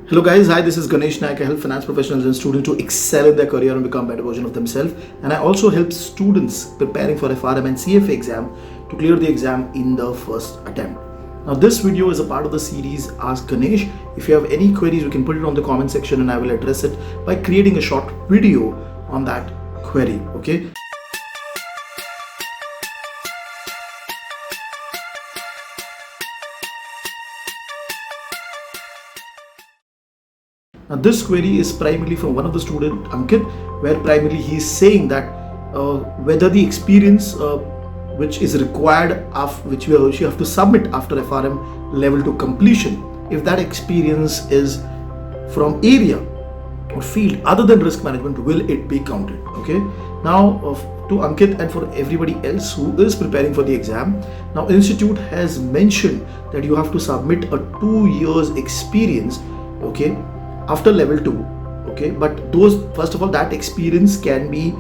Hello guys, hi, this is Ganesh Naik. I help finance professionals and students to excel in their career and become a better version of themselves. And I also help students preparing for FRM and CFA exam to clear the exam in the first attempt. Now this video is a part of the series Ask Ganesh. If you have any queries, you can put it on the comment section and I will address it by creating a short video on that query. Okay. Now this query is primarily from one of the student Ankit, where primarily he is saying that whether the experience which is required which she have to submit after FRM level 2 completion, if that experience is from area or field other than risk management, will it be counted? Okay. Now to Ankit and for everybody else who is preparing for the exam, now institute has mentioned that you have to submit a 2 years experience, okay, after level 2. Okay, but those, first of all, that experience can be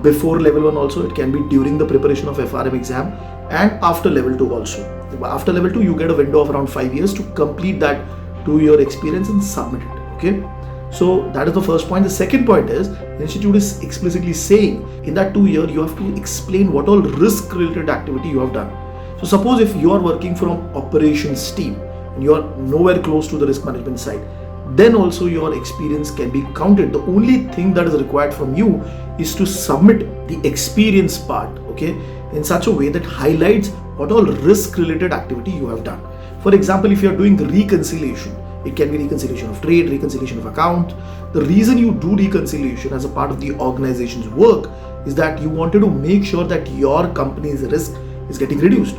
before level 1 also, it can be during the preparation of FRM exam and after level 2 also. After level 2 you get a window of around 5 years to complete that 2-year experience and submit it. Okay, so that is the first point. The second point is the institute is explicitly saying in that 2 year you have to explain what all risk related activity you have done. So suppose if you are working from operations team and you are nowhere close to the risk management side, then also your experience can be counted. The only thing that is required from you is to submit the experience part, okay, in such a way that highlights what all risk related activity you have done. For example, if you are doing reconciliation, it can be reconciliation of trade, reconciliation of account. The reason you do reconciliation as a part of the organization's work is that you wanted to make sure that your company's risk is getting reduced.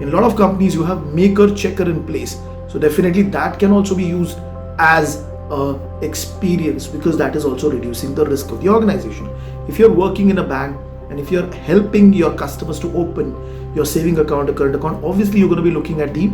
In a lot of companies you have maker checker in place, so definitely that can also be used as a experience, because that is also reducing the risk of the organization. If you're working in a bank and if you're helping your customers to open your saving account, a current account, obviously you're going to be looking at the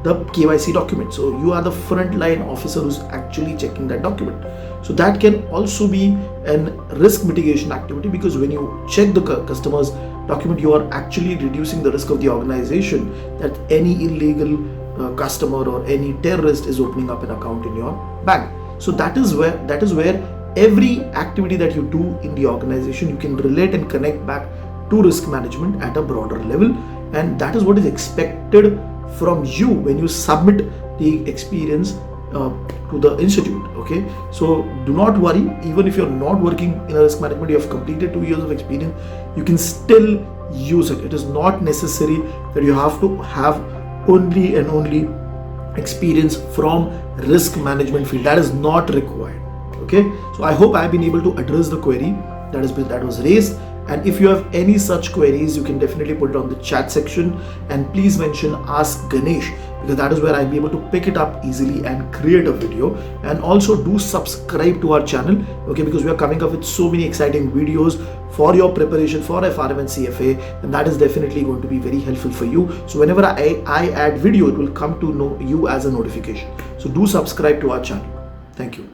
KYC document. So you are the frontline officer who's actually checking that document. So that can also be an risk mitigation activity, because when you check the customer's document, you are actually reducing the risk of the organization that any illegal customer or any terrorist is opening up an account in your bank. So that is where every activity that you do in the organization, you can relate and connect back to risk management at a broader level, and that is what is expected from you when you submit the experience to the institute. Okay, so do not worry, even if you're not working in a risk management, you have completed 2 years of experience, you can still use it. It is not necessary that you have to have only and only experience from risk management field. That is not required. Okay, so I hope I have been able to address the query that was raised, and if you have any such queries, you can definitely put it on the chat section, and please mention Ask Ganesh, because that is where I'll be able to pick it up easily and create a video. And also do subscribe to our channel, okay, because we are coming up with so many exciting videos for your preparation for FRM and CFA, and that is definitely going to be very helpful for you. So whenever I add video, it will come to know you as a notification. So do subscribe to our channel. Thank you.